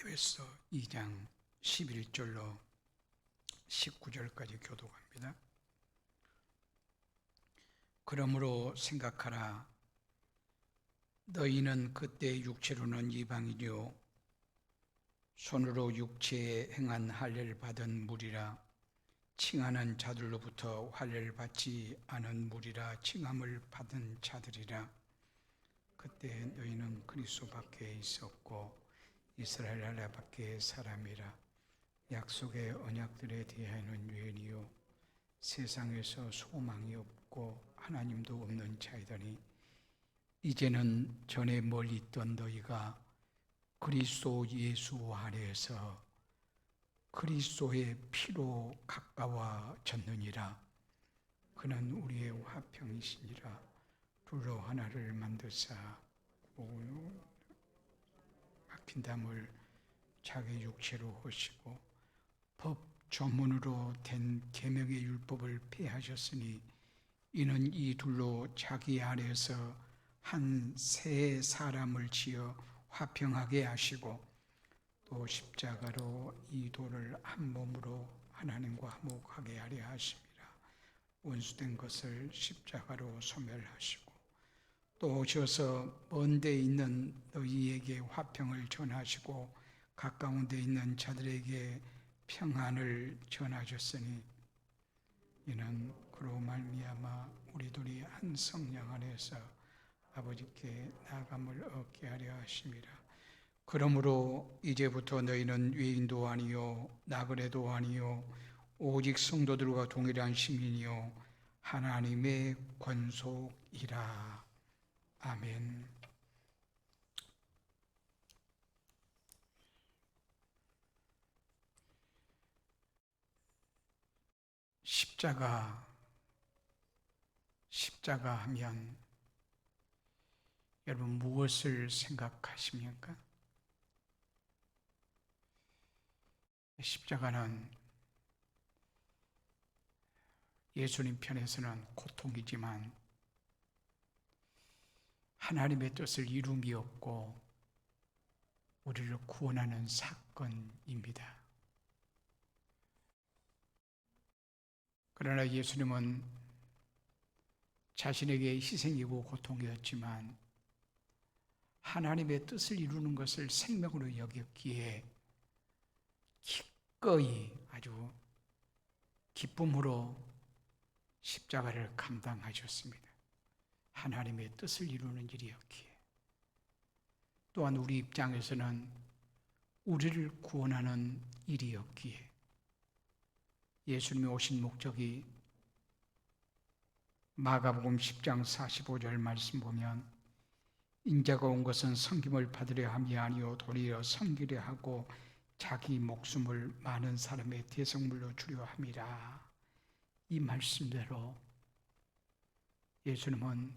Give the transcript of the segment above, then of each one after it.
에베소 2장 11절로 19절까지 교독합니다. 그러므로 생각하라. 너희는 그때 육체로는 이방인이요 손으로 육체에 행한 할례를 받은 무리라. 칭하는 자들로부터 할례를 받지 않은 무리라. 칭함을 받은 자들이라. 그때 너희는 그리스도 밖에 있었고 이스라엘 나라 밖의 사람이라. 약속의 언약들에 대하여는 유언이요 세상에서 소망이 없고 하나님도 없는 자이더니 이제는 전에 멀리 있던 너희가 그리스도 예수 안에서 그리스도의 피로 가까워졌느니라. 그는 우리의 화평이시니라. 둘로 하나를 만드사 막힌 담을 자기 육체로 하시고 법 조문으로 된 계명의 율법을 폐하셨으니 이는 이 둘로 자기 안에서 한 새 사람을 지어 화평하게 하시고 또 십자가로 이 돌을 한 몸으로 하나님과 화목하게 하려 하심이라. 원수된 것을 십자가로 소멸하시고 또 오셔서 먼 데 있는 너희에게 화평을 전하시고 가까운 데 있는 자들에게 평안을 전하셨으니 이는 그로 말미암아 우리들이 한 성령 안에서 아버지께 나아감을 얻게 하려 하심이라. 그러므로 이제부터 너희는 외인도 아니요 나그네도 아니요 오직 성도들과 동일한 시민이요 하나님의 권속이라. 아멘. 십자가 하면 여러분 무엇을 생각하십니까? 십자가는 예수님 편에서는 고통이지만 하나님의 뜻을 이루미었고 우리를 구원하는 사건입니다. 그러나 예수님은 자신에게 희생이고 고통이었지만 하나님의 뜻을 이루는 것을 생명으로 여겼기에 기꺼이 아주 기쁨으로 십자가를 감당하셨습니다. 하나님의 뜻을 이루는 일이었기에. 또한 우리 입장에서는 우리를 구원하는 일이었기에 예수님이 오신 목적이 마가복음 10장 45절 말씀 보면 인자가 온 것은 섬김을 받으려 함이 아니요 도리어 섬기려 하고 자기 목숨을 많은 사람의 대속물로 주려 함이라. 이 말씀대로 예수님은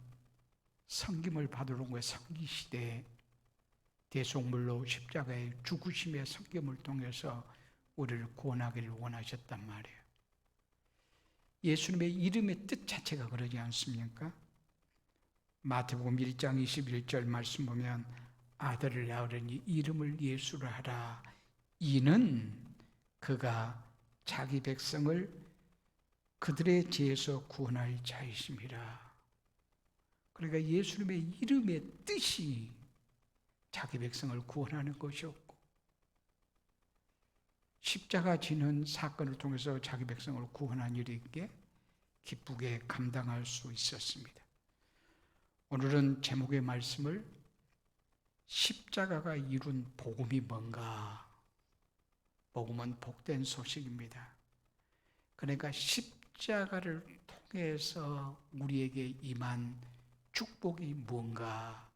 섬김을 받으러 온 거에 섬기시되 대속물로 십자가의 죽으심의 섬김을 통해서 우리를 구원하기를 원하셨단 말이에요. 예수님의 이름의 뜻 자체가 그러지 않습니까? 마태복음 1장 21절 말씀 보면 아들을 낳으려니 이름을 예수라 하라. 이는 그가 자기 백성을 그들의 죄에서 구원할 자이심이라. 그러니까 예수님의 이름의 뜻이 자기 백성을 구원하는 것이었고 십자가 지는 사건을 통해서 자기 백성을 구원한 일이기에 기쁘게 감당할 수 있었습니다. 오늘은 제목의 말씀을 십자가가 이룬 복음이 뭔가? 복음은 복된 소식입니다. 그러니까 십자가를 통해서 우리에게 임한 축복이 뭔가?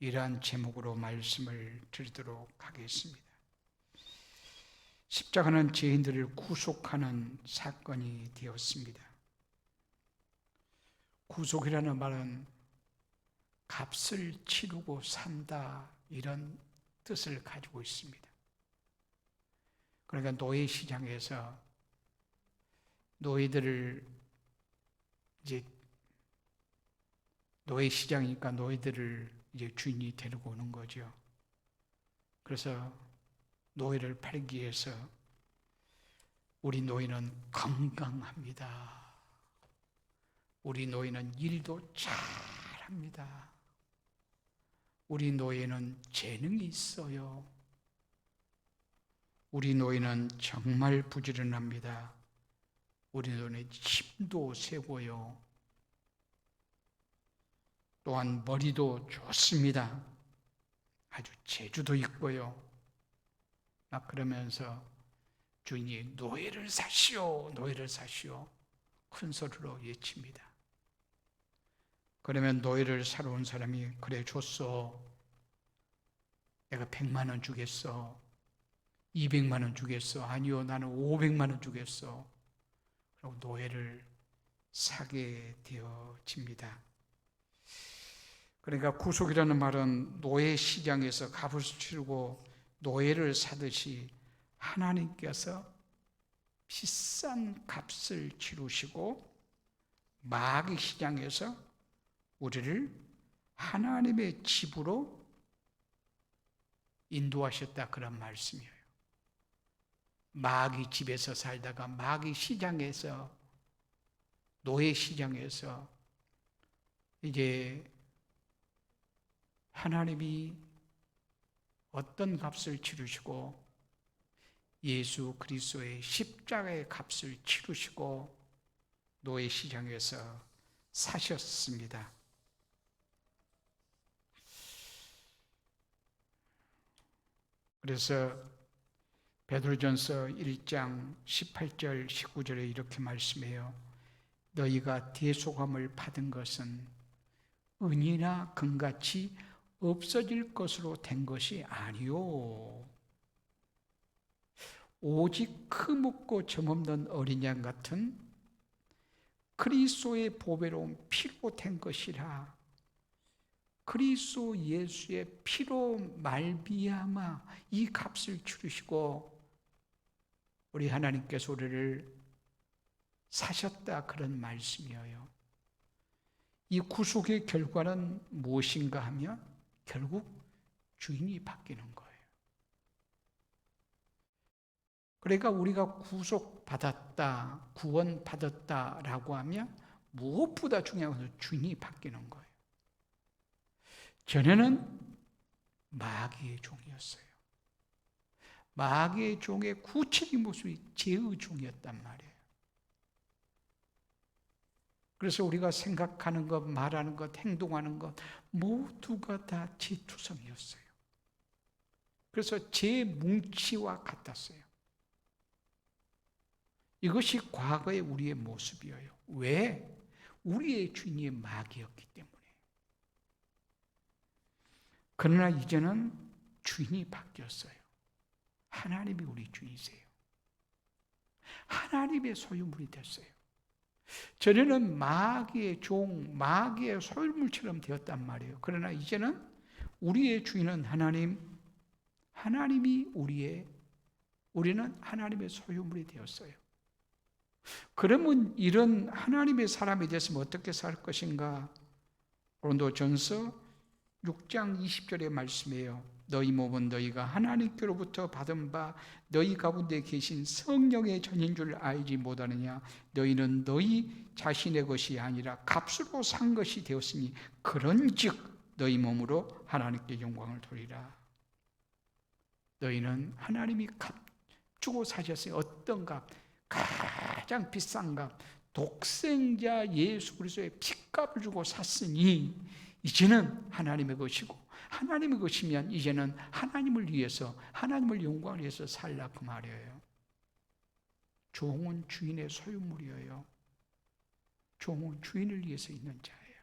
이러한 제목으로 말씀을 드리도록 하겠습니다. 십자가는 죄인들을 구속하는 사건이 되었습니다. 구속이라는 말은 값을 치르고 산다 이런 뜻을 가지고 있습니다. 그러니까 노예 시장에서 노예들을 이제 노예 시장이니까 노예들을 이제 주인이 데리고 오는 거죠. 그래서 노예를 팔기 위해서 우리 노예는 건강합니다. 우리 노예는 일도 잘합니다. 우리 노예는 재능이 있어요. 우리 노예는 정말 부지런합니다. 우리 노예는 힘도 세고요. 또한 머리도 좋습니다. 아주 재주도 있고요. 막 그러면서 주인이 노예를 사시오, 노예를 사시오 큰 소리로 외칩니다. 그러면 노예를 사러 온 사람이 그래 줬어. 내가 100만 원 주겠어. 200만 원 주겠어. 아니요, 나는 500만 원 주겠어. 그리고 노예를 사게 되어집니다. 그러니까 구속이라는 말은 노예 시장에서 값을 치르고 노예를 사듯이 하나님께서 비싼 값을 치르시고 마귀 시장에서 우리를 하나님의 집으로 인도하셨다, 그런 말씀이에요. 마귀 집에서 살다가 마귀 시장에서, 노예 시장에서 이제 하나님이 어떤 값을 치르시고 예수 그리스도의 십자가의 값을 치르시고 노예 시장에서 사셨습니다. 그래서 베드로전서 1장 18절 19절에 이렇게 말씀해요. 너희가 대속함을 받은 것은 은이나 금같이 없어질 것으로 된 것이 아니요, 오직 크묻고 점없는 어린 양 같은 그리스도의 보배로운 피로 된 것이라. 그리스도 예수의 피로 말미암아 이 값을 치르시고 우리 하나님께서 우리를 사셨다, 그런 말씀이에요. 이 구속의 결과는 무엇인가 하면 결국 주인이 바뀌는 거예요. 그러니까 우리가 구속받았다, 구원받았다라고 하면 무엇보다 중요한 것은 주인이 바뀌는 거예요. 전에는 마귀의 종이었어요. 마귀의 종의 구체적인 모습이 죄의 종이었단 말이에요. 그래서 우리가 생각하는 것, 말하는 것, 행동하는 것 모두가 다 죄투성이었어요. 그래서 죄 뭉치와 같았어요. 이것이 과거의 우리의 모습이에요. 왜? 우리의 주인이 마귀였기 때문에. 그러나 이제는 주인이 바뀌었어요. 하나님이 우리 주인이세요. 하나님의 소유물이 됐어요. 전에는 마귀의 종, 마귀의 소유물처럼 되었단 말이에요. 그러나 이제는 우리의 주인은 하나님, 하나님이 우리는 하나님의 소유물이 되었어요. 그러면 이런 하나님의 사람이 됐으면 어떻게 살 것인가? 고린도전서 6장 20절의 말씀이에요. 너희 몸은 너희가 하나님께로부터 받은 바 너희 가운데 계신 성령의 전인 줄 알지 못하느냐? 너희는 너희 자신의 것이 아니라 값으로 산 것이 되었으니 그런즉 너희 몸으로 하나님께 영광을 돌리라. 너희는 하나님이 값 주고 사셨어요. 어떤 값? 가장 비싼 값, 독생자 예수 그리스도의 핏값을 주고 샀으니 이제는 하나님의 것이고, 하나님의 것이면 이제는 하나님을 위해서, 하나님을 영광을 위해서 살라, 그 말이에요. 종은 주인의 소유물이에요. 종은 주인을 위해서 있는 자예요.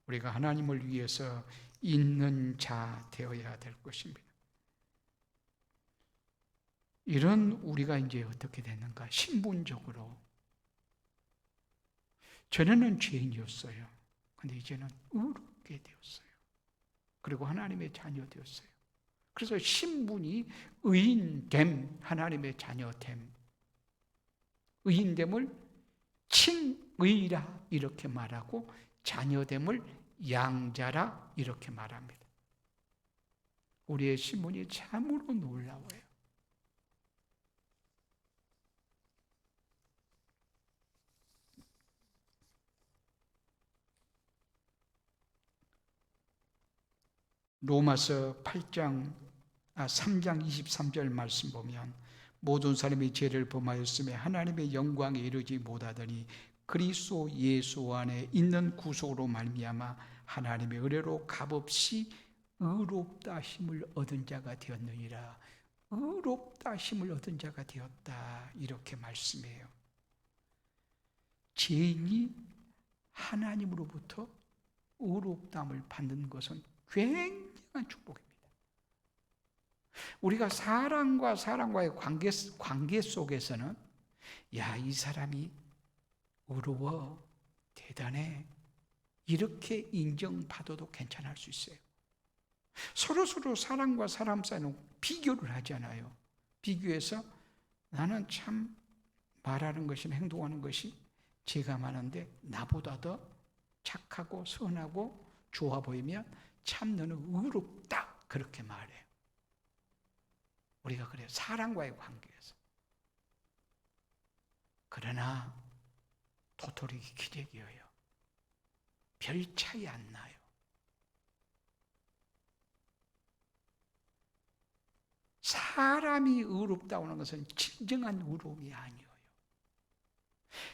우리가 하나님을 위해서 있는 자 되어야 될 것입니다. 이런 우리가 이제 어떻게 되는가? 신분적으로. 전에는 죄인이었어요. 근데 이제는 의롭게 되었어요. 그리고 하나님의 자녀 되었어요. 그래서 신분이 의인됨, 하나님의 자녀됨. 의인됨을 친의라 이렇게 말하고 자녀됨을 양자라 이렇게 말합니다. 우리의 신분이 참으로 놀라워요. 로마서 3장 23절 말씀 보면 모든 사람이 죄를 범하였으며 하나님의 영광에 이르지 못하더니 그리스도 예수 안에 있는 구속으로 말미암아 하나님의 은혜로 값없이 의롭다 힘을 얻은 자가 되었느니라. 의롭다 힘을 얻은 자가 되었다, 이렇게 말씀해요. 죄인이 하나님으로부터 의롭다함을 받는 것은 굉장한 축복입니다. 우리가 사람과 사람과의 관계 속에서는 야, 이 사람이 의로워, 대단해, 이렇게 인정받아도 괜찮을 수 있어요. 서로 사람과 사람 사이는 비교를 하잖아요. 비교해서 나는 참 말하는 것이나 행동하는 것이 죄가 많은데 나보다 더 착하고 선하고 좋아 보이면 참 너는 의롭다, 그렇게 말해요. 우리가 그래요, 사람과의 관계에서. 그러나 도토리 기적이에요. 별 차이 안 나요. 사람이 의롭다고 하는 것은 진정한 의로움이 아니에요.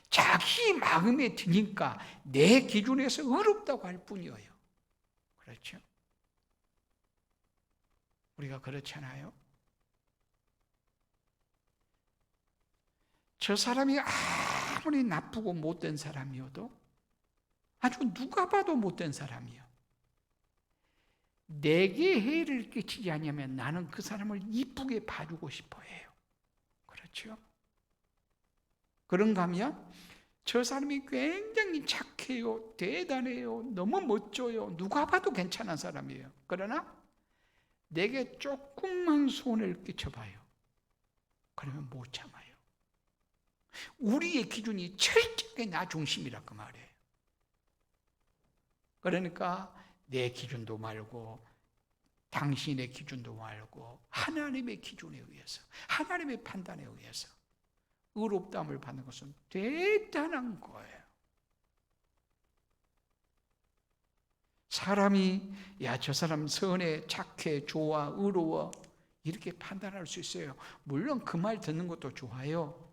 자기 마음에 드니까 내 기준에서 의롭다고 할 뿐이에요. 그렇죠? 우리가 그렇잖아요. 저 사람이 아무리 나쁘고 못된 사람이어도, 아주 누가 봐도 못된 사람이요, 내게 해를 끼치지 않으면 나는 그 사람을 이쁘게 봐주고 싶어 해요. 그렇죠? 그런가 하면 저 사람이 굉장히 착해요, 대단해요, 너무 멋져요, 누가 봐도 괜찮은 사람이에요. 그러나 내게 조금만 손해를 끼쳐봐요. 그러면 못 참아요. 우리의 기준이 철저하게 나 중심이라 그 말이에요. 그러니까 내 기준도 말고 당신의 기준도 말고 하나님의 기준에 의해서, 하나님의 판단에 의해서 의롭다함을 받는 것은 대단한 거예요. 사람이 야, 저 사람 선해, 착해, 좋아, 의로워, 이렇게 판단할 수 있어요. 물론 그 말 듣는 것도 좋아요.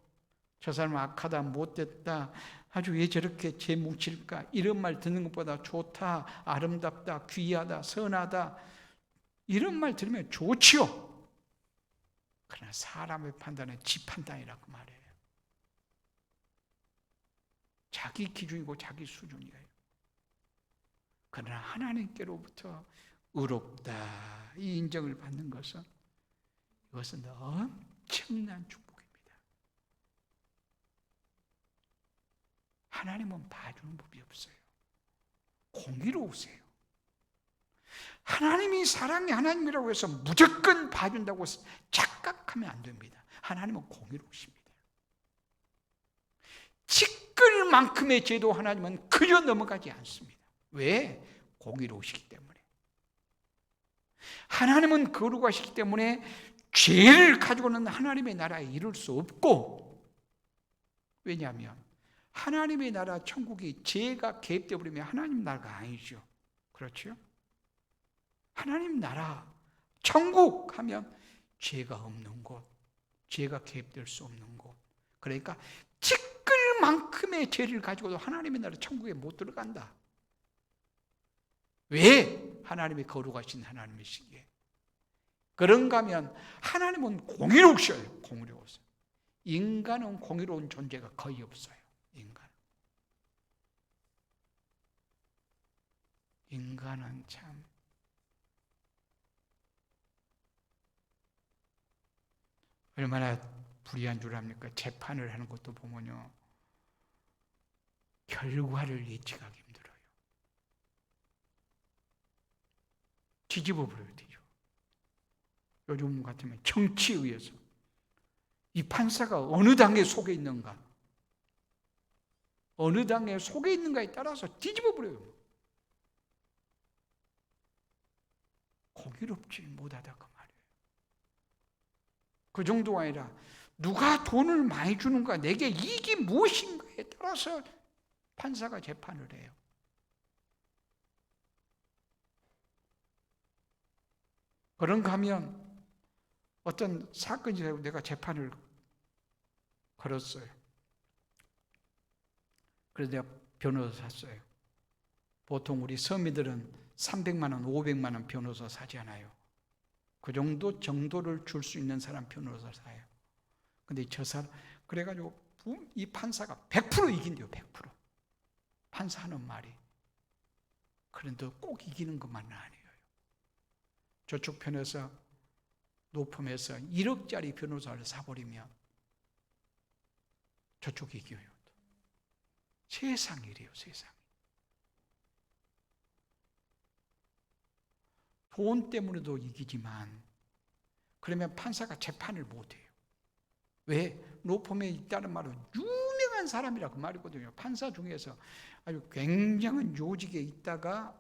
저 사람 악하다, 못됐다, 아주 왜 저렇게 죄 뭉칠까, 이런 말 듣는 것보다 좋다, 아름답다, 귀하다, 선하다, 이런 말 들으면 좋지요. 그러나 사람의 판단은 지 판단이라고 말해요. 자기 기준이고 자기 수준이에요. 그러나 하나님께로부터 의롭다, 이 인정을 받는 것은, 이것은 엄청난 축복입니다. 하나님은 봐주는 법이 없어요. 공의로우세요. 하나님이 사랑의 하나님이라고 해서 무조건 봐준다고 착각하면 안 됩니다. 하나님은 공의로우십니다. 티끌 만큼의 죄도 하나님은 그려 넘어가지 않습니다. 왜? 공의로우시기 때문에. 하나님은 거룩하시기 때문에 죄를 가지고는 하나님의 나라에 이룰 수 없고, 왜냐하면 하나님의 나라 천국이 죄가 개입되어 버리면 하나님 나라가 아니죠. 그렇죠? 하나님 나라 천국 하면 죄가 없는 곳, 죄가 개입될 수 없는 곳. 그러니까 티끌만큼의 죄를 가지고도 하나님의 나라 천국에 못 들어간다. 왜? 하나님이 거룩하신 하나님이시기에. 그런가 하면 하나님은 공의로우셔요. 공의로우세요. 인간은 공의로운 존재가 거의 없어요. 인간은 참 얼마나 불의한 줄 압니까? 재판을 하는 것도 보면요, 결과를 예측하기 힘들어요. 뒤집어 버려요. 요즘 같으면 정치에 의해서 이 판사가 어느 당에 속에 있는가, 어느 당에 속에 있는가에 따라서 뒤집어 버려요. 경이롭지 못하다 그 말이에요. 그 정도가 아니라 누가 돈을 많이 주는가, 내게 이익이 무엇인가에 따라서 판사가 재판을 해요. 그런가 하면 어떤 사건이 되고 내가 재판을 걸었어요. 그래서 내가 변호사 샀어요. 보통 우리 서민들은 300만 원, 500만 원 변호사 사지 않아요. 그 정도 정도를 줄 수 있는 사람 변호사 사요. 근데 저 사람, 그래가지고 이 판사가 100% 이긴대요, 100%. 판사 하는 말이. 그런데 꼭 이기는 것만은 아니에요. 저쪽 편에서, 높음에서 1억짜리 변호사를 사버리면 저쪽이 이겨요. 세상 일이에요, 세상. 돈 때문에도 이기지만, 그러면 판사가 재판을 못해요. 왜? 높음에 있다는 말은 유명한 사람이라 그 말이거든요. 판사 중에서 아주 굉장한 요직에 있다가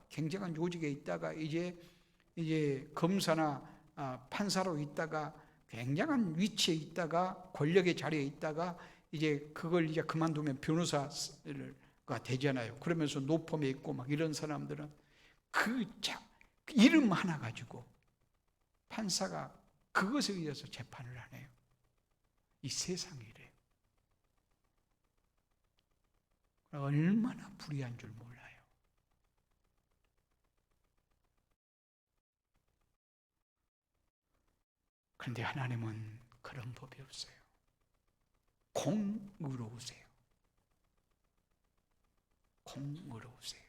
이제 검사나 판사로 있다가 굉장한 위치에 있다가 권력의 자리에 있다가 이제 그걸 이제 그만두면 변호사가 되잖아요. 그러면서 높음에 있고 막 이런 사람들은 그 이름 하나 가지고 판사가 그것에 의해서 재판을 안 해요. 이 세상이 이래요. 얼마나 불의한 줄 몰라요. 그런데 하나님은 그런 법이 없어요. 공의로우세요. 공의로우세요.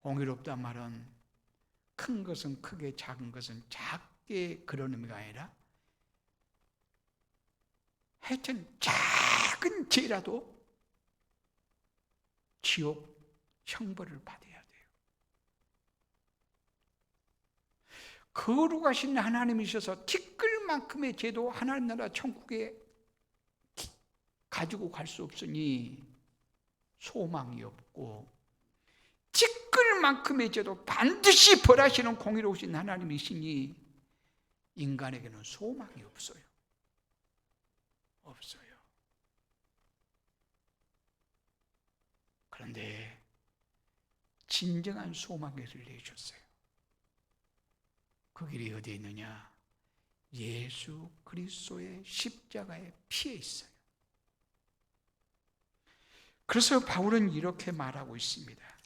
공의롭단 말은 큰 것은 크게, 작은 것은 작게, 그런 의미가 아니라 하여튼 작은 죄라도 지옥 형벌을 받아야 돼요. 거룩하신 하나님이셔서 티끌만큼의 죄도 하나님 나라 천국에 가지고 갈 수 없으니 소망이 없고, 티끌만큼의 죄도 반드시 벌하시는 공의로우신 하나님이시니 인간에게는 소망이 없어요. 없어요. 그런데 진정한 소망을 내주셨어요. 그 길이 어디에 있느냐? 예수 그리스도의 십자가의 피에 있어요. 그래서 바울은 이렇게 말하고 있습니다.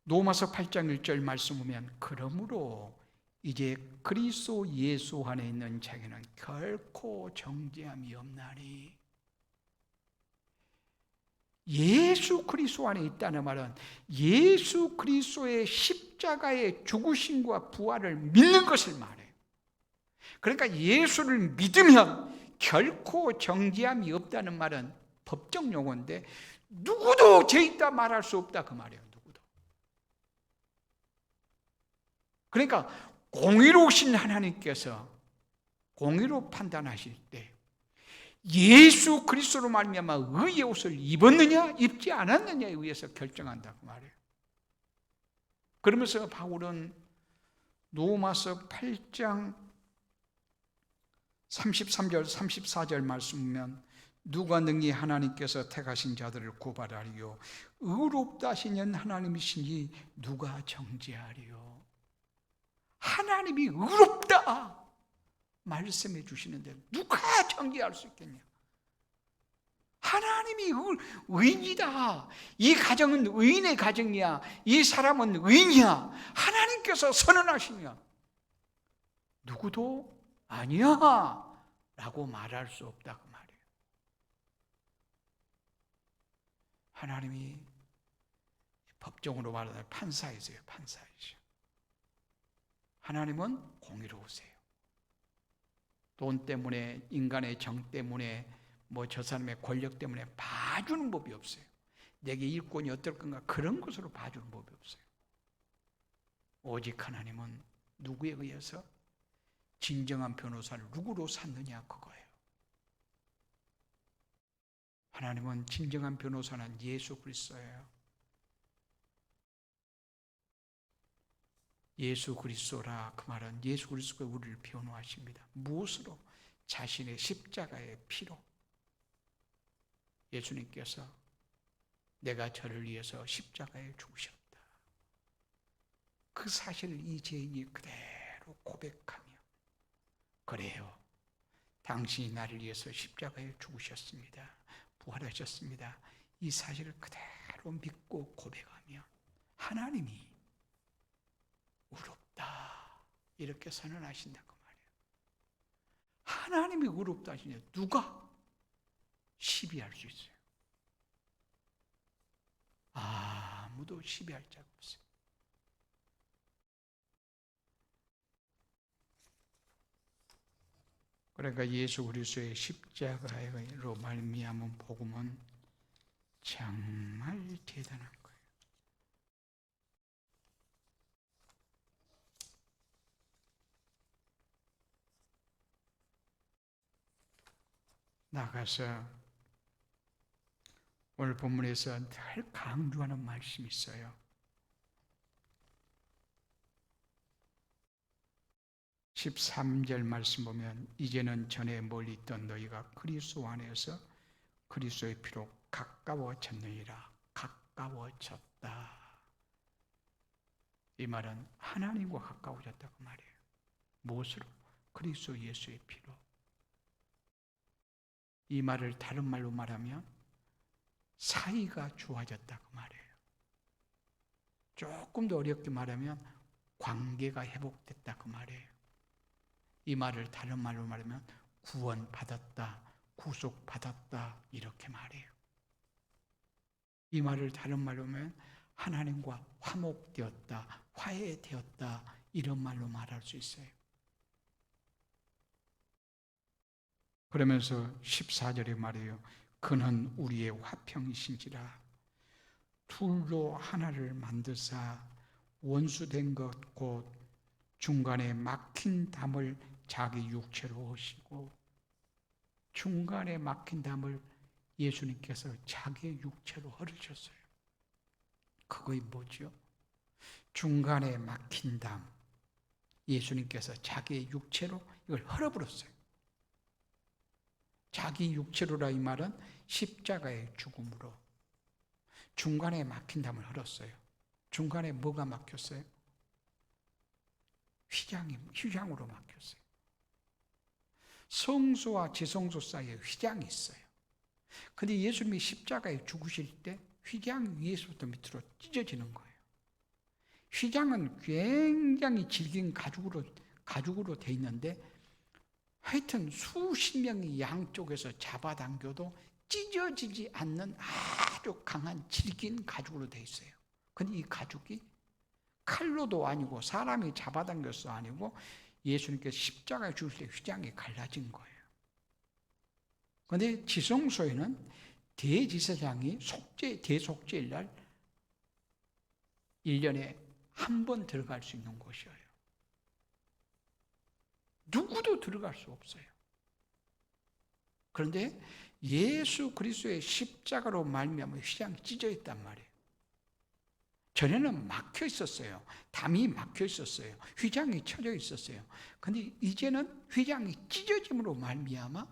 로마서 8장 1절 말씀 보면, 그러므로 이제 그리스도 예수 안에 있는 자에게는 결코 정죄함이 없나니. 예수 그리스도 안에 있다는 말은 예수 그리스도의 십자가의 죽으심과 부활을 믿는 것을 말해요. 그러니까 예수를 믿으면 결코 정죄함이 없다는 말은 법적 용어인데, 누구도 죄 있다 말할 수 없다 그 말이에요. 누구도. 그러니까 공의로우신 하나님께서 공의로 판단하실 때 예수 그리스도로 말미암아 의의 옷을 입었느냐 입지 않았느냐에 의해서 결정한다 그 말이에요. 그러면서 바울은 로마서 8장 33절 34절 말씀 보면, 누가 능히 하나님께서 택하신 자들을 고발하리요? 의롭다 하시는 하나님이시니 누가 정죄하리요? 하나님이 의롭다 말씀해 주시는데 누가 정죄할 수 있겠냐? 하나님이 의인이다. 이 가정은 의인의 가정이야. 이 사람은 의인이야. 하나님께서 선언하시냐? 누구도 아니야 라고 말할 수 없다 그 말이에요. 하나님이 법정으로 말하는 판사이세요. 판사이죠. 하나님은 공의로우세요. 돈 때문에, 인간의 정 때문에, 뭐 저 사람의 권력 때문에 봐주는 법이 없어요. 내게 일권이 어떨 건가 그런 것으로 봐주는 법이 없어요. 오직 하나님은 누구에 의해서 진정한 변호사를 누구로 삼느냐 그거예요. 하나님은 진정한 변호사는 예수 그리스도예요. 예수 그리스도라, 그 말은 예수 그리스도가 우리를 변호하십니다. 무엇으로? 자신의 십자가의 피로. 예수님께서 내가 저를 위해서 십자가에 죽으셨다, 그 사실을 이 죄인이 그대로 고백하며, 그래요, 당신이 나를 위해서 십자가에 죽으셨습니다, 부활하셨습니다, 이 사실을 그대로 믿고 고백하며 하나님이 의롭다 이렇게 선언하신다고 말이에요. 하나님이 의롭다 하시냐, 누가 시비할 수 있어요? 아무도 시비할 자가 없어요. 그러니까 예수 그리스도의 십자가로 말미암은 복음은 정말 대단한 거예요. 나가서 오늘 본문에서 늘 강조하는 말씀이 있어요. 13절 말씀 보면 이제는 전에 멀리 있던 너희가 그리스도 안에서 그리스도의 피로 가까워졌느니라. 가까워졌다. 이 말은 하나님과 가까워졌다고 말이에요. 무엇으로? 그리스도 예수의 피로. 이 말을 다른 말로 말하면 사이가 좋아졌다고 말이에요. 조금 더 어렵게 말하면 관계가 회복됐다고 말이에요. 이 말을 다른 말로 말하면 구원받았다, 구속받았다 이렇게 말해요. 이 말을 다른 말로 하면 하나님과 화목되었다, 화해되었다 이런 말로 말할 수 있어요. 그러면서 14절에 말해요. 그는 우리의 화평이신지라. 둘로 하나를 만드사 원수된 것 곧 중간에 막힌 담을 자기 육체로 하시고, 중간에 막힌 담을 예수님께서 자기 육체로 헐으셨어요. 그것이 뭐죠? 중간에 막힌 담, 예수님께서 자기의 육체로 이걸 헐어버렸어요. 자기 육체로라 이 말은 십자가의 죽음으로 중간에 막힌 담을 헐었어요. 중간에 뭐가 막혔어요? 휘장으로 막혔어요. 성소와 지성소 사이에 휘장이 있어요. 근데 예수님이 십자가에 죽으실 때 휘장 위에서부터 밑으로 찢어지는 거예요. 휘장은 굉장히 질긴 가죽으로 돼 있는데 하여튼 수십 명이 양쪽에서 잡아당겨도 찢어지지 않는 아주 강한 질긴 가죽으로 돼 있어요. 근데 이 가죽이 칼로도 아니고 사람이 잡아당겨서 아니고 예수님께서 십자가에 죽으실 때 휘장이 갈라진 거예요. 그런데 지성소에는 대제사장이 대속죄일 날 1년에 한 번 들어갈 수 있는 곳이에요. 누구도 들어갈 수 없어요. 그런데 예수 그리스도의 십자가로 말미암아 휘장이 찢어 있단 말이에요. 전에는 막혀 있었어요. 담이 막혀 있었어요. 휘장이 쳐져 있었어요. 그런데 이제는 휘장이 찢어짐으로 말미암아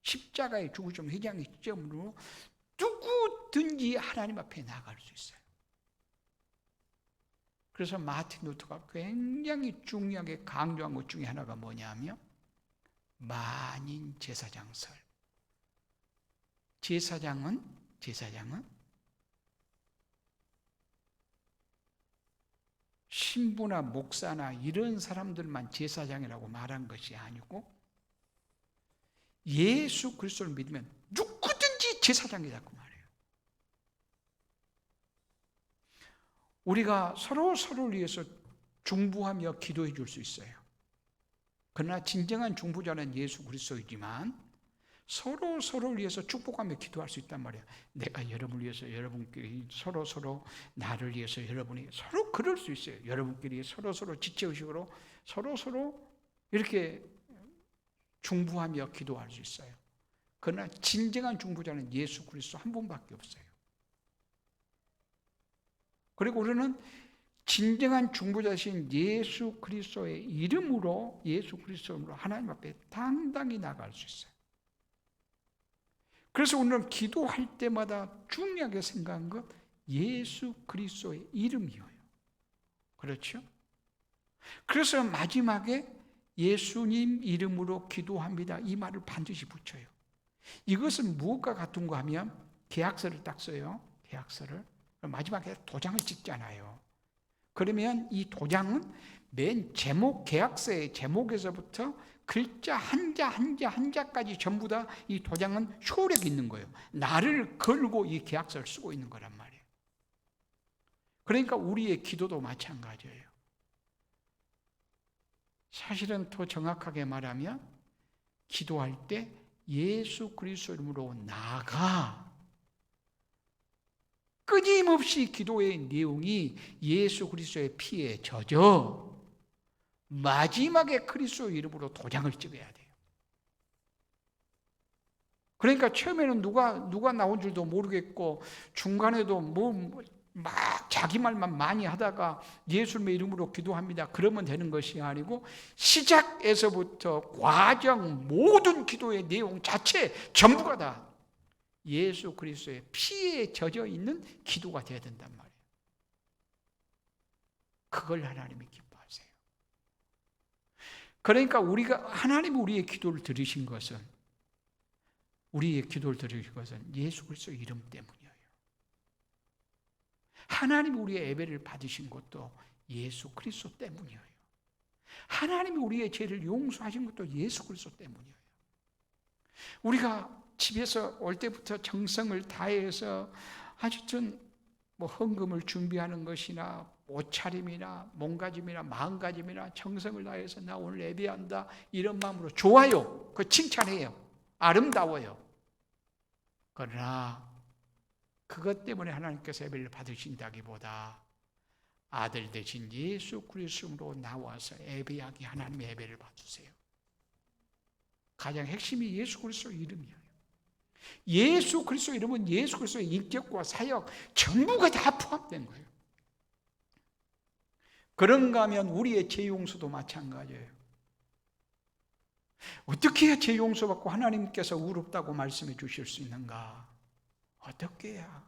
십자가에 죽으신 휘장이 찢어짐으로 누구든지 하나님 앞에 나갈 수 있어요. 그래서 마틴 루터가 굉장히 중요하게 강조한 것 중에 하나가 뭐냐면 만인 제사장설. 제사장은 신부나 목사나 이런 사람들만 제사장이라고 말한 것이 아니고 예수 그리스도를 믿으면 누구든지 제사장이라고 말해요. 우리가 서로를 위해서 중보하며 기도해 줄 수 있어요. 그러나 진정한 중보자는 예수 그리스도이지만 서로를 위해서 축복하며 기도할 수 있단 말이에요. 내가 여러분을 위해서 여러분끼리 서로 나를 위해서 여러분이 서로 그럴 수 있어요. 여러분끼리 서로 지체의식으로 서로 이렇게 중보하며 기도할 수 있어요. 그러나 진정한 중보자는 예수 그리스도 한 분밖에 없어요. 그리고 우리는 진정한 중보자신 예수 그리스도의 이름으로, 예수 그리스도의 이름으로 하나님 앞에 당당히 나갈 수 있어요. 그래서 오늘은 기도할 때마다 중요하게 생각한 것, 예수 그리스도의 이름이에요. 그렇죠? 그래서 마지막에 예수님 이름으로 기도합니다, 이 말을 반드시 붙여요. 이것은 무엇과 같은가 하면 계약서를 딱 써요. 계약서를. 마지막에 도장을 찍잖아요. 그러면 이 도장은 맨 제목, 계약서의 제목에서부터 글자 한자까지 전부 다 이 도장은 효력이 있는 거예요. 나를 걸고 이 계약서를 쓰고 있는 거란 말이에요. 그러니까 우리의 기도도 마찬가지예요. 사실은 더 정확하게 말하면 기도할 때 예수 그리스도 이름으로 나아가, 끊임없이 기도의 내용이 예수 그리스도의 피에 젖어 마지막에 그리스도 이름으로 도장을 찍어야 돼요. 그러니까 처음에는 누가 나온 줄도 모르겠고 중간에도 막 자기 말만 많이 하다가 예수님의 이름으로 기도합니다, 그러면 되는 것이 아니고 시작에서부터 과정, 모든 기도의 내용 자체 전부가 다 예수 그리스도의 피에 젖어 있는 기도가 되어야 된단 말이에요. 그걸 하나님이 기뻐하세요. 그러니까 하나님이 우리의 기도를 들으신 것은, 예수 그리스도의 이름 때문이에요. 하나님이 우리의 예배를 받으신 것도 예수 그리스도 때문이에요. 하나님이 우리의 죄를 용서하신 것도 예수 그리스도 때문이에요. 우리가 집에서 올 때부터 정성을 다해서 하여튼 헌금을 준비하는 것이나 옷차림이나 몸가짐이나 마음가짐이나 정성을 다해서 나 오늘 예배한다 이런 마음으로 좋아요. 그 칭찬해요. 아름다워요. 그러나 그것 때문에 하나님께서 예배를 받으신다기보다 아들 되신 예수 그리스도로 나와서 예배하기, 하나님의 예배를 받으세요. 가장 핵심이 예수 그리스도 이름이에요. 예수 그리스도 이름은 예수 그리스도의 인격과 사역 전부가 다 포함된 거예요. 그런가 하면 우리의 죄 용서도 마찬가지예요. 어떻게 해야 죄 용서받고 하나님께서 의롭다고 말씀해 주실 수 있는가? 어떻게 해야?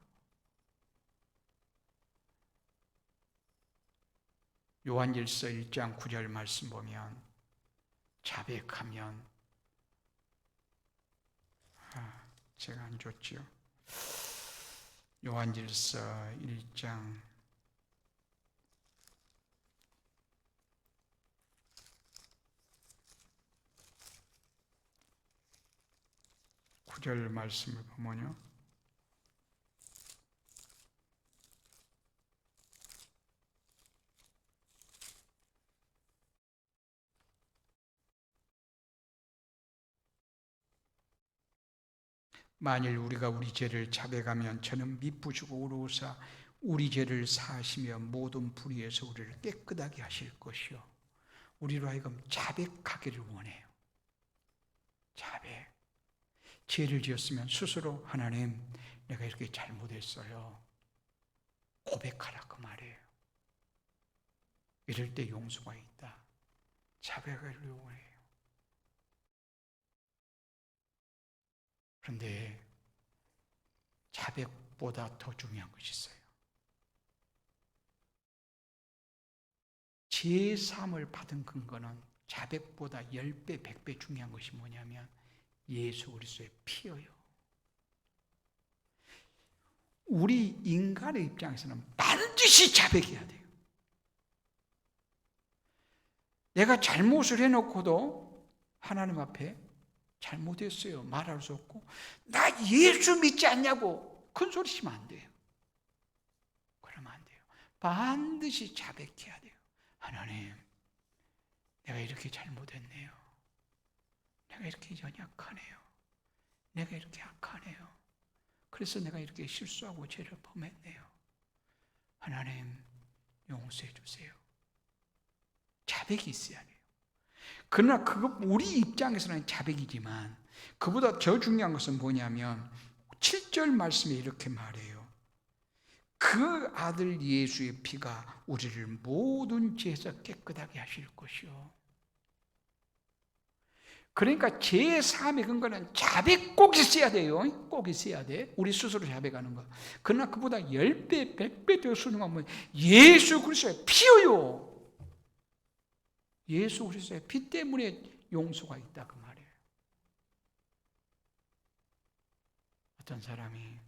요한일서 1장 9절 말씀 보면 자백하면, 제가 안 줬지요. 요한일서 1장 9절 말씀을 보면요, 만일 우리가 우리 죄를 자백하면 저는 미쁘시고 의로우사 우리 죄를 사하시며 모든 불의에서 우리를 깨끗하게 하실 것이요. 우리로 하여금 자백하기를 원해요. 자백. 죄를 지었으면 스스로 하나님 내가 이렇게 잘못했어요, 고백하라 그 말이에요. 이럴 때 용서가 있다. 자백을 원해요. 그런데 자백보다 더 중요한 것이 있어요. 제3을 받은 근거는 자백보다 10배, 100배 중요한 것이 뭐냐면 예수 그리스도의 피예요. 우리 인간의 입장에서는 반드시 자백해야 돼요. 내가 잘못을 해놓고도 하나님 앞에 잘못했어요 말할 수 없고, 나 예수 믿지 않냐고 큰 소리 치면 안 돼요. 그러면 안 돼요. 반드시 자백해야 돼요. 하나님, 내가 이렇게 잘못했네요. 내가 이렇게 연약하네요. 내가 이렇게 악하네요. 그래서 내가 이렇게 실수하고 죄를 범했네요. 하나님, 용서해 주세요. 자백이 있어야 돼요. 그러나 우리 입장에서는 자백이지만 그보다 더 중요한 것은 뭐냐면 7절 말씀에 이렇게 말해요. 그 아들 예수의 피가 우리를 모든 죄에서 깨끗하게 하실 것이요. 그러니까 제3의 근거는 자백 꼭 있어야 돼요. 꼭 있어야 돼. 우리 스스로 자백하는 거. 그러나 그보다 10배, 100배 더 수능하면 뭐 예수 그리스도의 피요. 예수 그리스도의 피 때문에 용서가 있다 그 말이에요. 어떤 사람이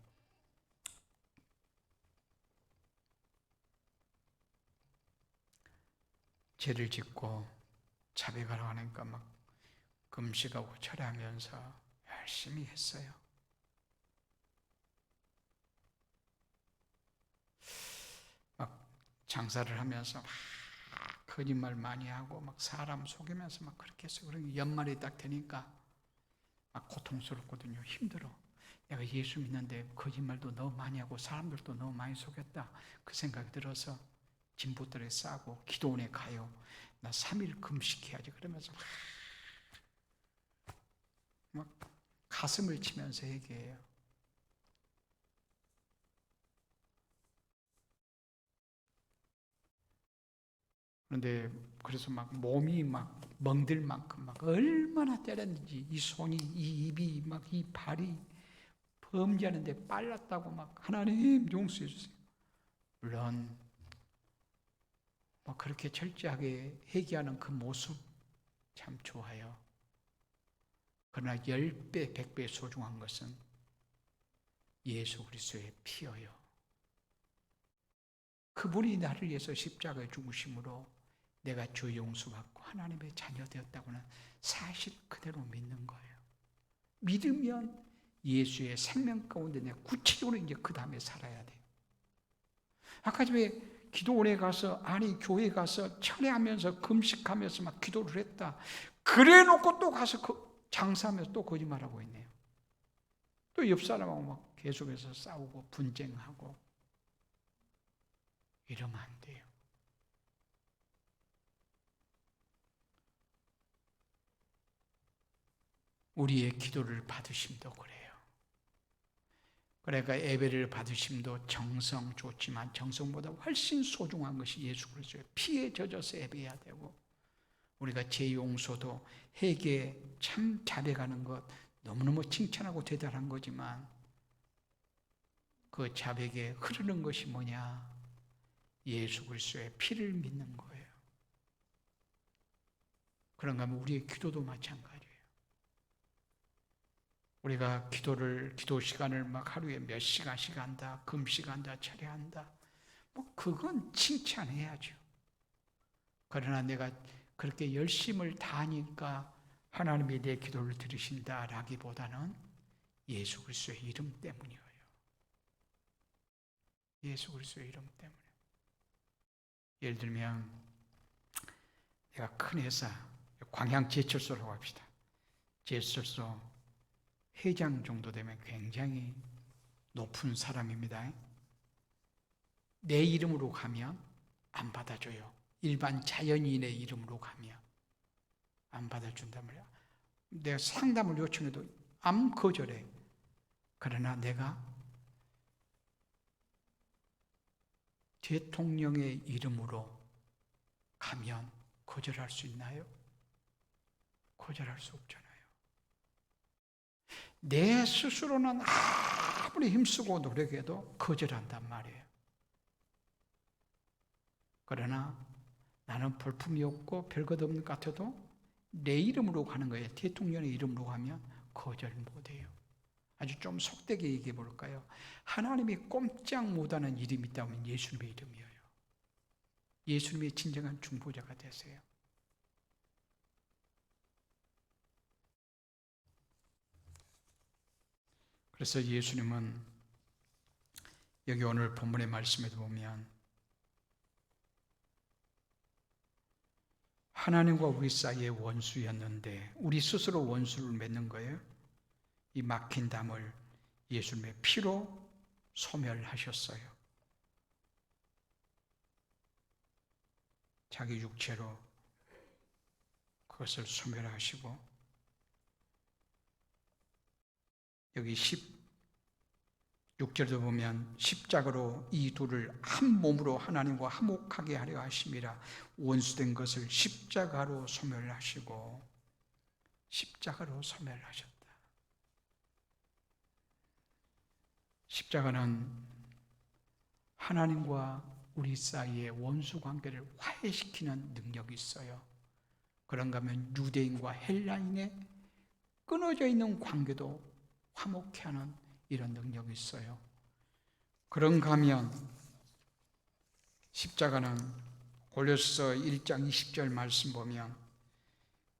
죄를 짓고 자백하러 하니까 막 금식하고 철회하면서 열심히 했어요. 막 장사를 하면서 막 거짓말 많이 하고 막 사람 속이면서 막 그렇게 했어요. 그러니 연말이 딱 되니까 막 고통스럽거든요. 힘들어. 내가 예수 믿는데 거짓말도 너무 많이 하고 사람들도 너무 많이 속였다. 그 생각이 들어서 진보들에 싸고 기도원에 가요. 나 3일 금식해야지. 그러면서 막 가슴을 치면서 얘기해요. 그런데 그래서 막 몸이 막 멍들 만큼 막 얼마나 때렸는지 이 손이 이 입이 막 이 발이 범죄하는데 빨랐다고 막 하나님 용서해 주세요. 물론 뭐 그렇게 철저하게 회개하는 그 모습 참 좋아요. 그러나 10배, 100배 소중한 것은 예수 그리스도의 피여요. 그분이 나를 위해서 십자가에 죽으심으로 내가 죄 용서받고 하나님의 자녀 되었다고는 사실 그대로 믿는 거예요. 믿으면 예수의 생명 가운데 내가 구체적으로 이제 그 다음에 살아야 돼요. 아까 전에 기도원에 가서, 아니 교회 가서 철회하면서 금식하면서 막 기도를 했다. 그래 놓고 또 가서 장사하면서 또 거짓말하고 있네요. 또 옆 사람하고 막 계속해서 싸우고 분쟁하고 이러면 안 돼요. 우리의 기도를 받으심도 그래요. 그러니까 예배를 받으심도 정성 좋지만 정성보다 훨씬 소중한 것이 예수 그리스도의 피에 젖어서 예배해야 되고, 우리가 제 용서도 회개 참 자백하는 것 너무너무 칭찬하고 대단한 거지만 그 자백에 흐르는 것이 뭐냐? 예수 그리스도의 피를 믿는 거예요. 그런가 하면 우리의 기도도 마찬가지예요. 우리가 기도 시간을 막 하루에 몇 시간씩 한다, 금식한다, 철회한다. 뭐 그건 칭찬해야죠. 그러나 내가 그렇게 열심을 다하니까 하나님이 내 기도를 들으신다라기보다는 예수 그리스도의 이름 때문이에요. 예수 그리스도의 이름 때문에. 예를 들면 내가 큰 회사 광양제철소라고 합시다. 제철소 회장 정도 되면 굉장히 높은 사람입니다. 내 이름으로 가면 안 받아줘요. 일반 자연인의 이름으로 가면 안 받아준단 말이야. 내가 상담을 요청해도 암 거절해. 그러나 내가 대통령의 이름으로 가면 거절할 수 있나요? 거절할 수 없잖아요. 내 스스로는 아무리 힘쓰고 노력해도 거절한단 말이에요. 그러나 나는 볼품이 없고 별것 없는 것 같아도 내 이름으로 가는 거예요. 대통령의 이름으로 가면 거절 못해요. 아주 좀 속되게 얘기해 볼까요? 하나님이 꼼짝 못하는 이름이 있다면 예수님의 이름이에요. 예수님의 진정한 중보자가 되세요. 그래서 예수님은 여기 오늘 본문의 말씀에도 보면 하나님과 우리 사이의 원수였는데 우리 스스로 원수를 맺는 거예요. 이 막힌 담을 예수님의 피로 소멸하셨어요. 자기 육체로 그것을 소멸하시고 여기 6절도 보면 십자가로 이 둘을 한 몸으로 하나님과 화목하게 하려 하심이라. 원수된 것을 십자가로 소멸하시고 십자가로 소멸하셨다. 십자가는 하나님과 우리 사이의 원수 관계를 화해시키는 능력이 있어요. 그런가 하면 유대인과 헬라인의 끊어져 있는 관계도 화목케 하는 이런 능력이 있어요. 그런가 하면 십자가는 골로새 1장 20절 말씀 보면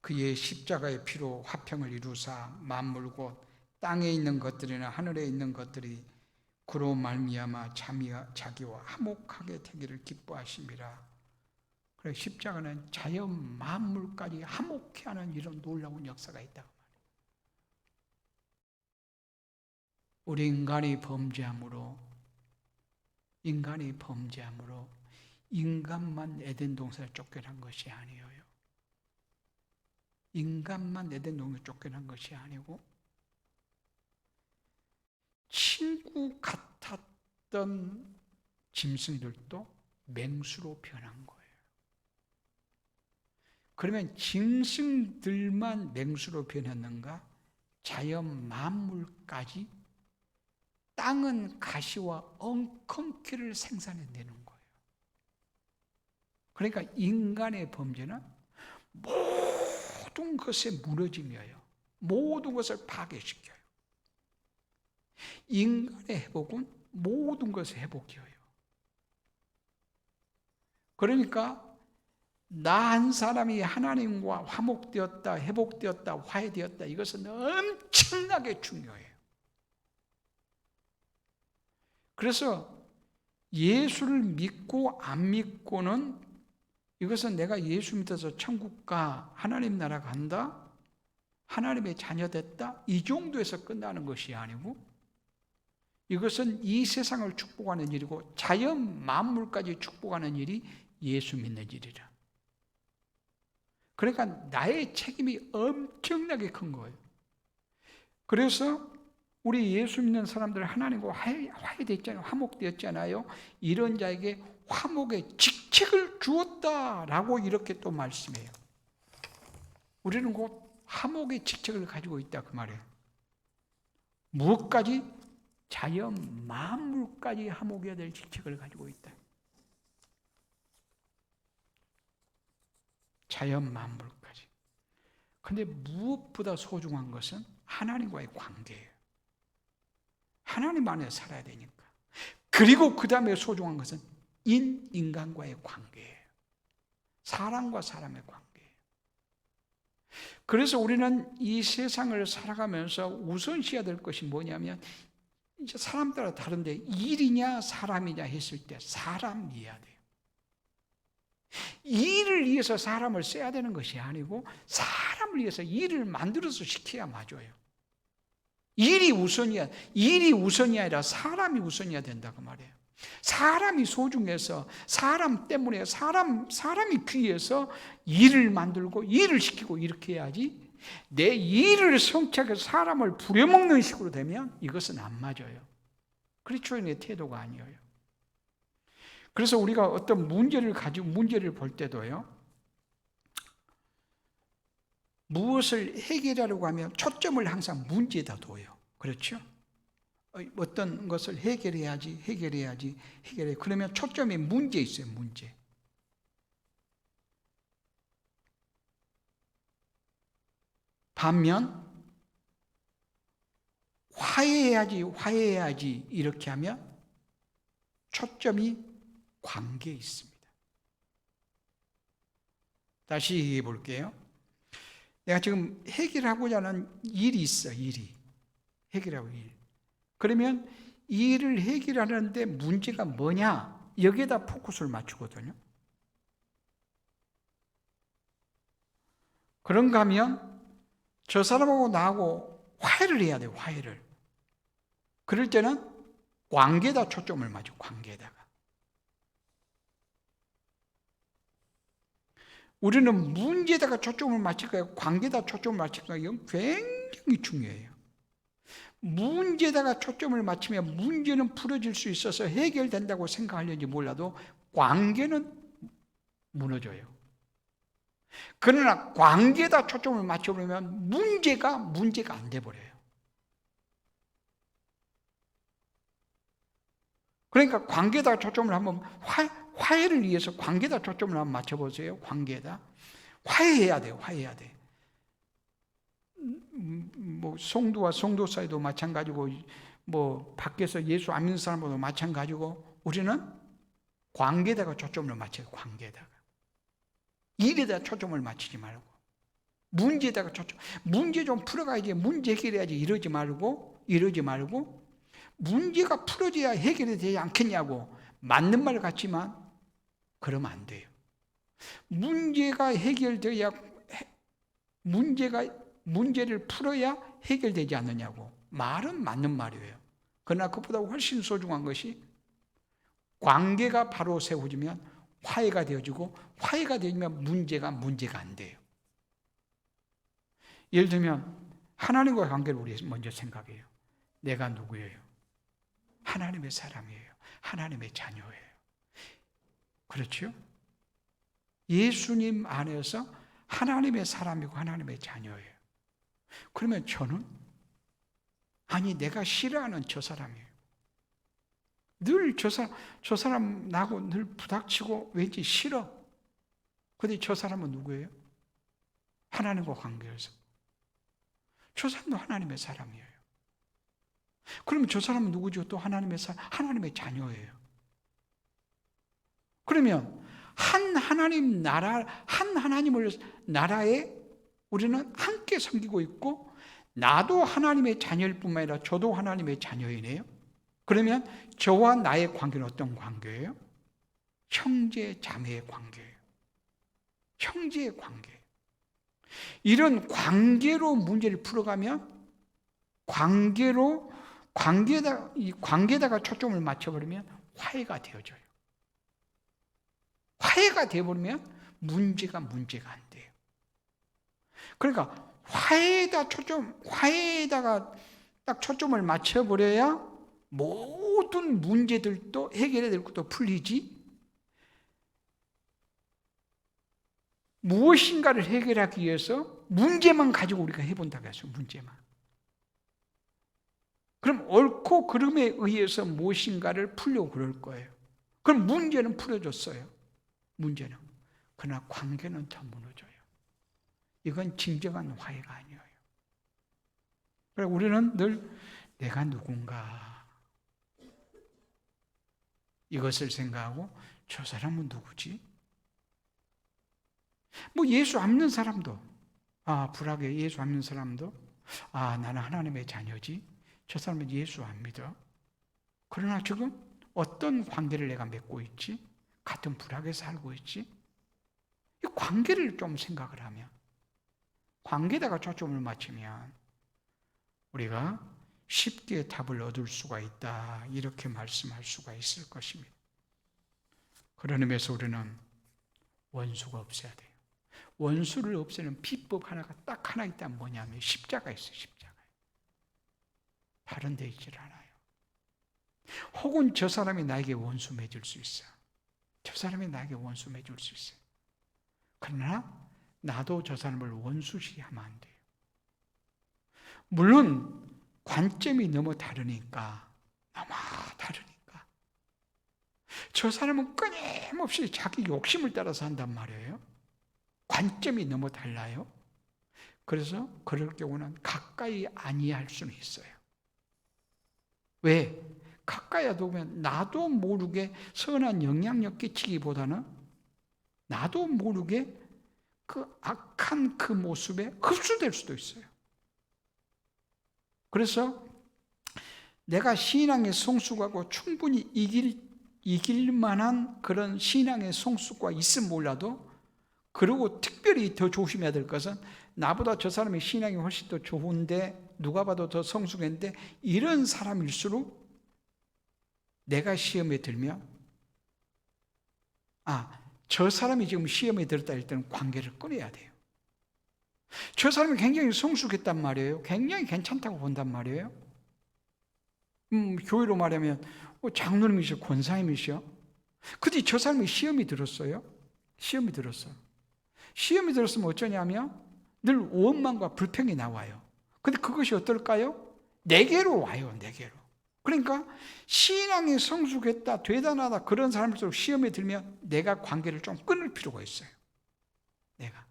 그의 십자가의 피로 화평을 이루사 만물 곧 땅에 있는 것들이나 하늘에 있는 것들이 그로 말미암아 자기와 화목하게 되기를 기뻐하심이라. 그래서 십자가는 자연 만물까지 화목케 하는 이런 놀라운 역사가 있다. 우리 인간이 범죄함으로 인간만 에덴 동산에 쫓겨난 것이 아니에요. 인간만 에덴 동산에 쫓겨난 것이 아니고 친구 같았던 짐승들도 맹수로 변한 거예요. 그러면 짐승들만 맹수로 변했는가? 자연 만물까지 땅은 가시와 엉겅퀴를 생산해내는 거예요. 그러니까 인간의 범죄는 모든 것에 무너짐이에요. 모든 것을 파괴시켜요. 인간의 회복은 모든 것의 회복이에요. 그러니까 나 한 사람이 하나님과 화목되었다, 회복되었다, 화해되었다, 이것은 엄청나게 중요해요. 그래서 예수를 믿고 안 믿고는 이것은 내가 예수 믿어서 천국 가, 하나님 나라 간다, 하나님의 자녀 됐다, 이 정도에서 끝나는 것이 아니고 이것은 이 세상을 축복하는 일이고 자연 만물까지 축복하는 일이 예수 믿는 일이라. 그러니까 나의 책임이 엄청나게 큰 거예요. 그래서 우리 예수 믿는 사람들 하나님과 화해됐잖아요. 화목되었잖아요. 이런 자에게 화목의 직책을 주었다라고 이렇게 또 말씀해요. 우리는 곧 화목의 직책을 가지고 있다 그 말이에요. 무엇까지? 자연 만물까지 화목해야 될 직책을 가지고 있다. 자연 만물까지. 그런데 무엇보다 소중한 것은 하나님과의 관계예요. 하나님 안에 살아야 되니까. 그리고 그 다음에 소중한 것은 인간과의 관계예요. 사람과 사람의 관계예요. 그래서 우리는 이 세상을 살아가면서 우선시해야 될 것이 뭐냐면 이제 사람 따라 다른데 일이냐 사람이냐 했을 때 사람이어야 돼요. 일을 위해서 사람을 써야 되는 것이 아니고 사람을 위해서 일을 만들어서 시켜야 맞아요. 일이 우선이 아니라 사람이 우선이어야 된다 그 말이에요. 사람이 소중해서 사람 때문에 사람이 귀해서 일을 만들고 일을 시키고 이렇게 해야지 내 일을 성취해서 사람을 부려먹는 식으로 되면 이것은 안 맞아요. 그리스도인의 태도가 아니에요. 그래서 우리가 어떤 문제를 볼 때도요, 무엇을 해결하려고 하면 초점을 항상 문제에다 둬요. 그렇죠? 어떤 것을 해결해야지. 그러면 초점이 문제에 있어요, 문제. 반면 화해해야지 이렇게 하면 초점이 관계에 있습니다. 다시 얘기해 볼게요. 내가 지금 해결하고자 하는 일이 있어, 일이. 해결하고 일. 그러면 이 일을 해결하는데 문제가 뭐냐? 여기에다 포커스를 맞추거든요. 그런가 하면 저 사람하고 나하고 화해를 해야 돼요, 화해를. 그럴 때는 관계에다 초점을 맞춰, 관계에다가. 우리는 문제에다가 초점을 맞출까요? 관계에다 초점을 맞출까요? 이건 굉장히 중요해요. 문제에다가 초점을 맞추면 문제는 풀어질 수 있어서 해결된다고 생각하려는지 몰라도 관계는 무너져요. 그러나 관계에다 초점을 맞춰버리면 문제가 안 돼버려요. 그러니까 관계에다 초점을 한번 화해를 위해서 관계에다 초점을 한번 맞춰보세요. 관계에다 화해해야 돼요. 화해해야 돼. 뭐 성도와 성도 사이도 마찬가지고, 뭐 밖에서 예수 안 믿는 사람과도 마찬가지고, 우리는 관계에다가 초점을 맞춰요. 관계에다가. 일에다 초점을 맞추지 말고, 문제에다가 초점. 문제 좀 풀어가야지, 문제 해결해야지 이러지 말고 문제가 풀어져야 해결이 되지 않겠냐고. 맞는 말 같지만 그러면 안 돼요. 문제가 해결돼야, 문제를 풀어야 해결되지 않느냐고. 말은 맞는 말이에요. 그러나 그보다 훨씬 소중한 것이 관계가 바로 세워지면 화해가 되어지고, 화해가 되면 문제가 안 돼요. 예를 들면 하나님과 관계를 우리 먼저 생각해요. 내가 누구예요? 하나님의 사람이에요. 하나님의 자녀예요. 그렇죠? 예수님 안에서 하나님의 사람이고 하나님의 자녀예요. 그러면 저는, 아니 내가 싫어하는 저 사람이에요. 늘 저 사람 나하고 늘 부닥치고 왠지 싫어. 근데 저 사람은 누구예요? 하나님과 관계에서. 저 사람도 하나님의 사람이에요. 그러면 저 사람은 누구죠? 또 하나님의 자녀예요. 그러면 한 하나님을 나라에 우리는 함께 섬기고 있고, 나도 하나님의 자녀일 뿐만 아니라 저도 하나님의 자녀이네요. 그러면 저와 나의 관계는 어떤 관계예요? 형제 자매의 관계예요. 형제의 관계. 이런 관계로 문제를 풀어가면 관계에다가 초점을 맞춰버리면 화해가 되어져요. 화해가 되어버리면 문제가 안 돼요. 그러니까 화해에다가 딱 초점을 맞춰버려야 모든 문제들도 해결해야 될 것도 풀리지, 무엇인가를 해결하기 위해서 문제만 가지고 우리가 해본다고 해서 문제만. 그럼 옳고 그름에 의해서 무엇인가를 풀려고 그럴 거예요. 그럼 문제는 풀어졌어요. 문제는. 그러나 관계는 더 무너져요. 이건 진정한 화해가 아니에요. 그래서 우리는 늘 내가 누군가 이것을 생각하고, 저 사람은 누구지? 뭐 예수 안 믿는 사람도, 불하게 예수 안 믿는 사람도, 나는 하나님의 자녀지. 저 사람은 예수 안 믿어. 그러나 지금 어떤 관계를 내가 맺고 있지? 같은 불하게 살고 있지? 이 관계를 좀 생각을 하면, 관계에다가 초점을 맞추면 우리가 쉽게 답을 얻을 수가 있다, 이렇게 말씀할 수가 있을 것입니다. 그런 의미에서 우리는 원수가 없어야 돼요. 원수를 없애는 비법 하나가 딱 하나 있다면 뭐냐면 십자가 있어요. 십자가. 다른 데 있질 않아요. 혹은 저 사람이 나에게 원수 맺을 수 있어. 저 사람이 나에게 원수 맺을 수 있어요. 그러나 나도 저 사람을 원수시 하면 안 돼요. 물론 관점이 너무 다르니까, 저 사람은 끊임없이 자기 욕심을 따라서 한단 말이에요. 관점이 너무 달라요. 그래서 그럴 경우는 가까이 아니할 수는 있어요. 왜? 가까이 하다 보면 나도 모르게 선한 영향력 끼치기보다는 나도 모르게 그 악한 그 모습에 흡수될 수도 있어요. 그래서 내가 신앙의 성숙하고 충분히 이길 만한 그런 신앙의 성숙과 있으면 몰라도, 그리고 특별히 더 조심해야 될 것은 나보다 저 사람의 신앙이 훨씬 더 좋은데, 누가 봐도 더 성숙했는데, 이런 사람일수록 내가 시험에 들면 저 사람이 지금 시험에 들었다 할 때는 관계를 끊어야 돼요. 저 사람이 굉장히 성숙했단 말이에요. 굉장히 괜찮다고 본단 말이에요. 교회로 말하면 장로님이셔, 권사님이셔. 근데 저 사람이 시험이 들었어요. 시험이 들었어요. 시험이 들었으면 어쩌냐면 늘 원망과 불평이 나와요. 근데 그것이 어떨까요? 내게로 와요. 내게로. 그러니까 신앙이 성숙했다, 대단하다 그런 사람들도 시험에 들면 내가 관계를 좀 끊을 필요가 있어요. 내가.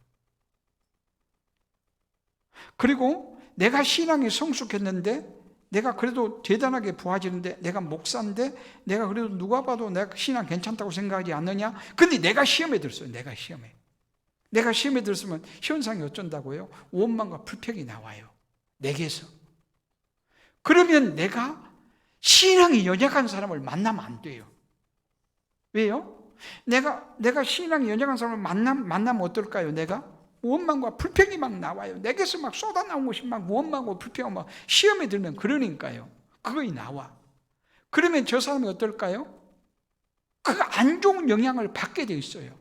그리고 내가 신앙이 성숙했는데 내가 그래도 대단하게 부하지는데 내가 목사인데 내가 그래도 누가 봐도 내가 신앙 괜찮다고 생각하지 않느냐? 근데 내가 시험에 들었어요. 내가 시험에 들었으면 현상이 어쩐다고요? 원망과 불평이 나와요. 내게서. 그러면 내가 신앙이 연약한 사람을 만나면 안 돼요. 왜요? 내가 신앙이 연약한 사람을 만나면 어떨까요? 내가 원망과 불평이 막 나와요. 내게서 막 쏟아나온 것이 막 원망하고 불평하고 막 시험에 들면 그러니까요. 그거이 나와. 그러면 저 사람이 어떨까요? 그 안 좋은 영향을 받게 돼 있어요.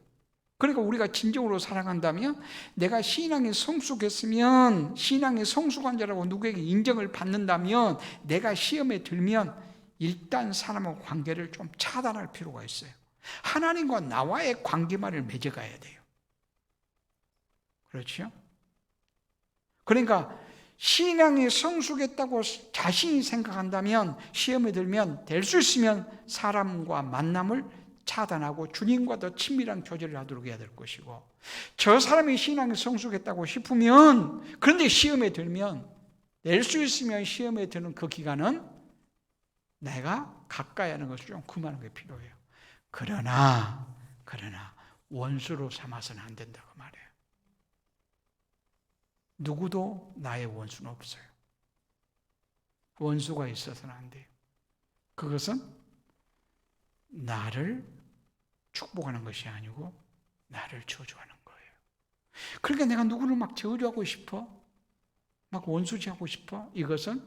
그러니까 우리가 진정으로 사랑한다면 내가 신앙이 성숙했으면 신앙이 성숙한 자라고 누구에게 인정을 받는다면 내가 시험에 들면 일단 사람과 관계를 좀 차단할 필요가 있어요. 하나님과 나와의 관계만을 맺어가야 돼요. 그렇죠? 그러니까 신앙이 성숙했다고 자신이 생각한다면 시험에 들면 될 수 있으면 사람과 만남을 차단하고 주님과 더 친밀한 교제를 하도록 해야 될 것이고, 저 사람이 신앙이 성숙했다고 싶으면 그런데 시험에 들면 낼 수 있으면 시험에 드는 그 기간은 내가 가까이 하는 것을 좀 그만하는 게 필요해요. 그러나 원수로 삼아서는 안 된다고 말해요. 누구도 나의 원수는 없어요. 원수가 있어서는 안 돼요. 그것은 나를 축복하는 것이 아니고 나를 저주하는 거예요. 그러니까 내가 누구를 막 저주하고 싶어? 막 원수지하고 싶어? 이것은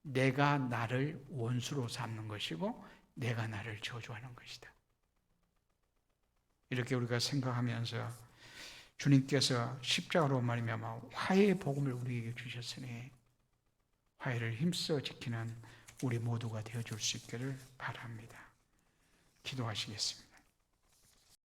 내가 나를 원수로 삼는 것이고 내가 나를 저주하는 것이다. 이렇게 우리가 생각하면서 주님께서 십자가로 말미암아 화해의 복음을 우리에게 주셨으니 화해를 힘써 지키는 우리 모두가 되어줄 수 있기를 바랍니다. 기도하시겠습니다.